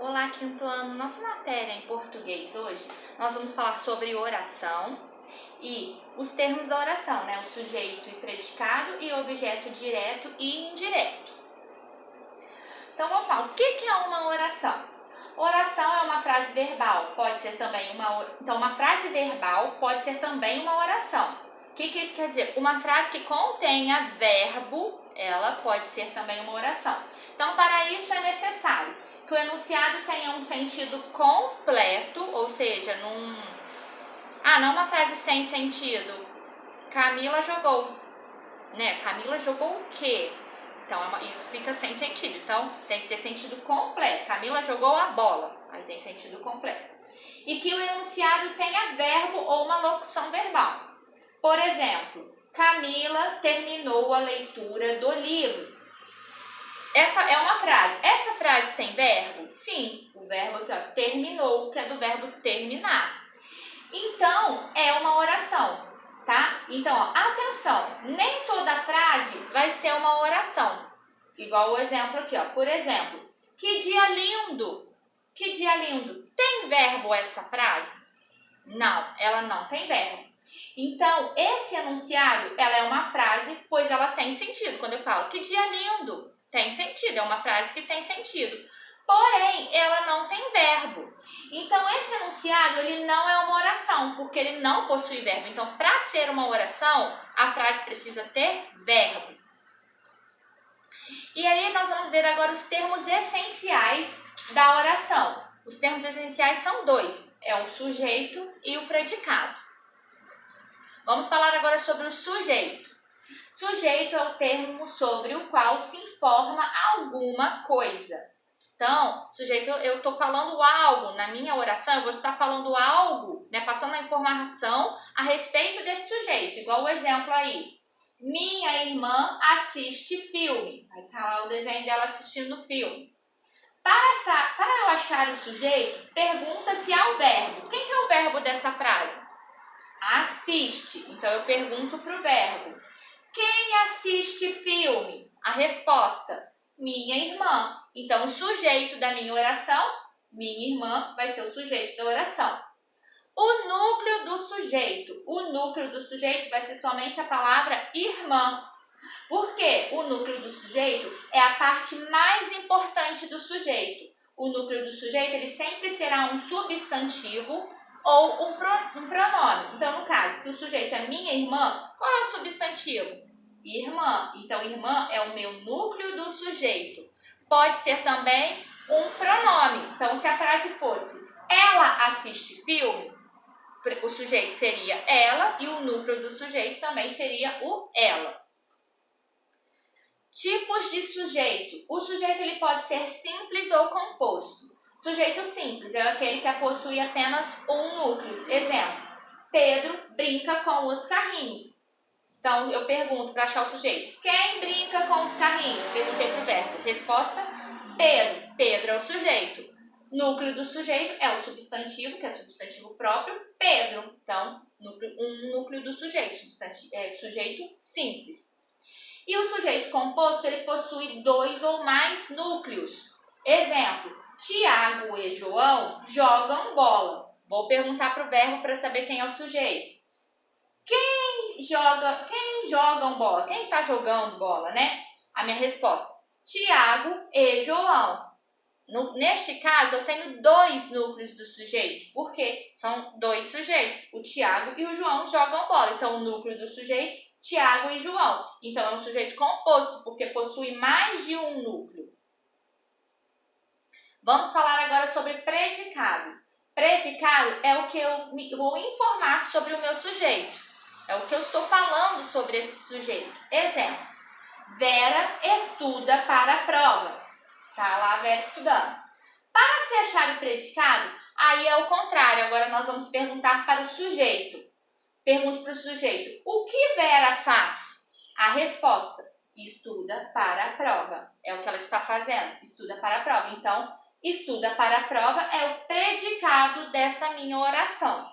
Olá, quinto ano. Nossa matéria em português hoje, nós vamos falar sobre oração e os termos da oração, né? O sujeito e predicado e objeto direto e indireto. Então vamos lá, o que é uma oração? Oração é uma frase verbal, pode ser também uma frase verbal pode ser também uma oração. O que isso quer dizer? Uma frase que contenha verbo, ela pode ser também uma oração. Então, para isso é necessário que o enunciado tenha um sentido completo, ou seja, não uma frase sem sentido. Camila jogou, né? Camila jogou o quê? Então, isso fica sem sentido. Então, tem que ter sentido completo. Camila jogou a bola. Aí tem sentido completo. E que o enunciado tenha verbo ou uma locução verbal. Por exemplo, Camila terminou a leitura do livro. Essa é uma frase. Essa frase tem verbo? Sim. O verbo aqui, ó, terminou, que é do verbo terminar. Então, é uma oração. Tá? Então, ó, atenção, nem toda frase vai ser uma oração. Igual o exemplo aqui, ó. Por exemplo, que dia lindo. Que dia lindo. Tem verbo essa frase? Não, ela não tem verbo. Então, esse enunciado, ela é uma frase, pois ela tem sentido. Quando eu falo que dia lindo, tem sentido, é uma frase que tem sentido. Porém, ela não tem verbo. Então, esse enunciado, ele não é uma oração, porque ele não possui verbo. Então, para ser uma oração, a frase precisa ter verbo. E aí, nós vamos ver agora os termos essenciais da oração. Os termos essenciais são dois, é o sujeito e o predicado. Vamos falar agora sobre o sujeito. Sujeito é o termo sobre o qual se informa alguma coisa. Então, sujeito, eu estou falando algo, na minha oração eu vou estar falando algo, né, passando a informação a respeito desse sujeito, igual o exemplo aí. Minha irmã assiste filme. Aí tá lá o desenho dela assistindo o filme. Para eu achar o sujeito, pergunta se há o verbo. Quem que é o verbo dessa frase? Assiste. Então, eu pergunto para o verbo. Quem assiste filme? A resposta, minha irmã. Então, o sujeito da minha oração, minha irmã, vai ser o sujeito da oração. O núcleo do sujeito. O núcleo do sujeito vai ser somente a palavra irmã. Porque o núcleo do sujeito é a parte mais importante do sujeito. O núcleo do sujeito, ele sempre será um substantivo ou um pronome. Então, no caso, se o sujeito é minha irmã, qual é o substantivo? Irmã. Então, irmã é o meu núcleo do sujeito. Pode ser também um pronome. Então, se a frase fosse ela assiste filme, o sujeito seria ela e o núcleo do sujeito também seria o ela. Tipos de sujeito. O sujeito ele pode ser simples ou composto. Sujeito simples é aquele que possui apenas um núcleo. Exemplo, Pedro brinca com os carrinhos. Então, eu pergunto para achar o sujeito. Quem brinca com os carrinhos? Perguntei para o verbo. Resposta, Pedro. Pedro é o sujeito. Núcleo do sujeito é o substantivo, que é substantivo próprio, Pedro. Então, um núcleo do sujeito, sujeito simples. E o sujeito composto, ele possui dois ou mais núcleos. Exemplo, Tiago e João jogam bola. Vou perguntar para o verbo para saber quem é o sujeito. Quem jogam bola? Quem está jogando bola, né? A minha resposta, Tiago e João. Neste caso, eu tenho dois núcleos do sujeito, porque são dois sujeitos. O Tiago e o João jogam bola. Então, o núcleo do sujeito, Tiago e João. Então, é um sujeito composto, porque possui mais de um núcleo. Vamos falar agora sobre predicado. Predicado é o que eu vou informar sobre o meu sujeito. É o que eu estou falando sobre esse sujeito. Exemplo, Vera estuda para a prova. Tá lá a Vera estudando. Para se achar o predicado, aí é o contrário. Agora nós vamos perguntar para o sujeito. Pergunto para o sujeito, o que Vera faz? A resposta, estuda para a prova. É o que ela está fazendo, estuda para a prova. Então, estuda para a prova é o predicado dessa minha oração.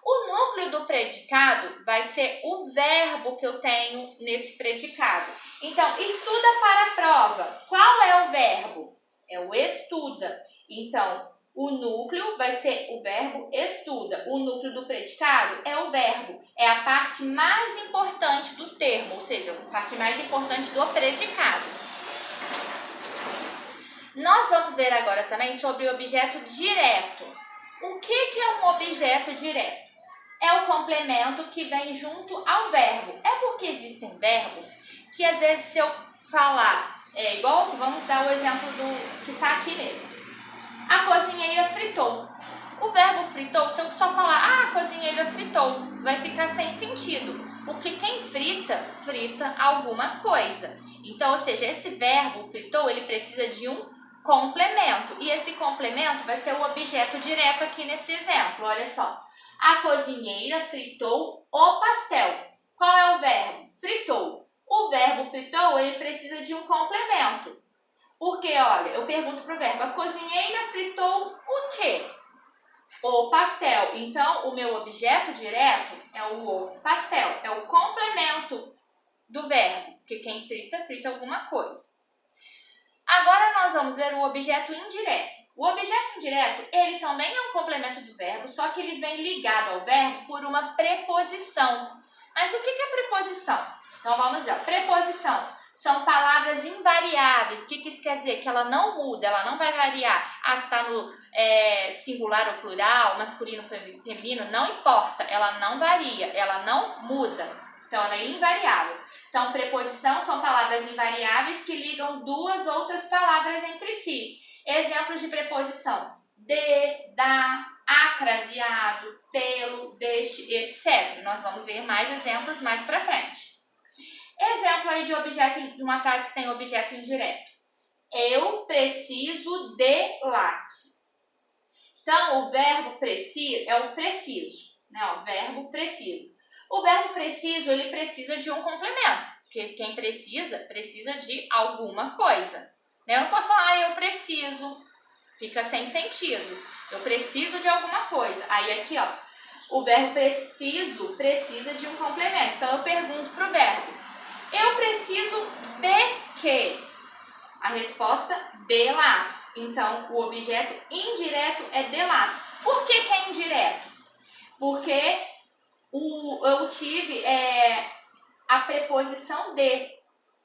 O núcleo do predicado vai ser o verbo que eu tenho nesse predicado. Então, estuda para a prova. Qual é o verbo? É o estuda. Então, o núcleo vai ser o verbo estuda. O núcleo do predicado é o verbo. É a parte mais importante do termo, ou seja, a parte mais importante do predicado. Nós vamos ver agora também sobre o objeto direto. O que é um objeto direto? É o complemento que vem junto ao verbo. É porque existem verbos que às vezes se eu falar, igual, vamos dar o exemplo do que está aqui mesmo. A cozinheira fritou. O verbo fritou, se eu só falar, a cozinheira fritou, vai ficar sem sentido. Porque quem frita, frita alguma coisa. Então, ou seja, esse verbo fritou, ele precisa de um complemento. E esse complemento vai ser o objeto direto aqui nesse exemplo. Olha só. A cozinheira fritou o pastel. Qual é o verbo? Fritou. O verbo fritou, ele precisa de um complemento. Porque, olha, eu pergunto para o verbo, a cozinheira fritou o quê? O pastel. Então, o meu objeto direto é o pastel. É o complemento do verbo. Porque quem frita, frita alguma coisa. Agora, nós vamos ver o objeto indireto. O objeto indireto, ele também é um complemento do verbo, só que ele vem ligado ao verbo por uma preposição. Mas o que é preposição? Então, vamos ver. Preposição são palavras invariáveis. O que isso quer dizer? Que ela não muda, ela não vai variar. Ah, se está no singular ou plural, masculino ou feminino, não importa. Ela não varia, ela não muda. Então, ela é invariável. Então, preposição são palavras invariáveis que ligam duas outras palavras entre si. Exemplos de preposição: de, da, acraseado, pelo, deste, etc. Nós vamos ver mais exemplos mais para frente. Exemplo aí de objeto, uma frase que tem objeto indireto. Eu preciso de lápis. Então, o verbo preciso é o preciso, né? O verbo preciso. O verbo preciso, ele precisa de um complemento, porque quem precisa, precisa de alguma coisa. Eu não posso falar, eu preciso, fica sem sentido. Eu preciso de alguma coisa. Aí aqui, ó, o verbo preciso precisa de um complemento. Então, eu pergunto para o verbo, eu preciso de quê? A resposta, de lápis. Então, o objeto indireto é de lápis. Por que é indireto? Porque eu tive a preposição de.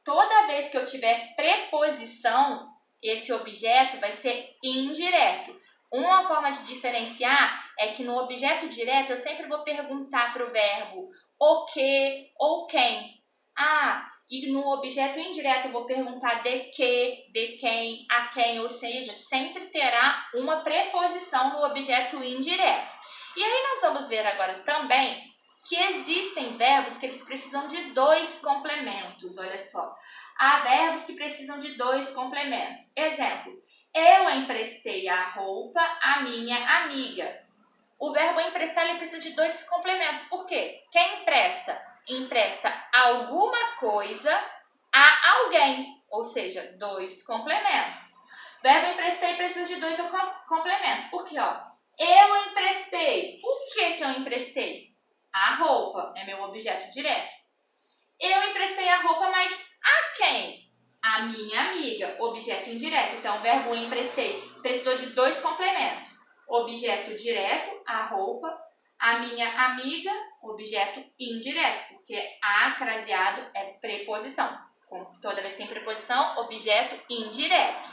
Toda vez que eu tiver preposição, esse objeto vai ser indireto. Uma forma de diferenciar é que no objeto direto eu sempre vou perguntar para o verbo o que ou quem. E no objeto indireto eu vou perguntar de que, de quem, a quem, ou seja, sempre terá uma preposição no objeto indireto. E aí nós vamos ver agora também que existem verbos que eles precisam de dois complementos, olha só. Há verbos que precisam de dois complementos. Exemplo, eu emprestei a roupa à minha amiga. O verbo emprestar ele precisa de dois complementos. Por quê? Quem empresta? Empresta alguma coisa a alguém, ou seja, dois complementos. Verbo emprestei precisa de dois complementos. Por quê? Eu emprestei. O que eu emprestei? A roupa é meu objeto direto. Eu emprestei a roupa, mas a quem? A minha amiga, objeto indireto. Então, o verbo emprestei precisou de dois complementos. Objeto direto, a roupa. A minha amiga, objeto indireto, porque acraseado é preposição. Toda vez que tem preposição, objeto indireto.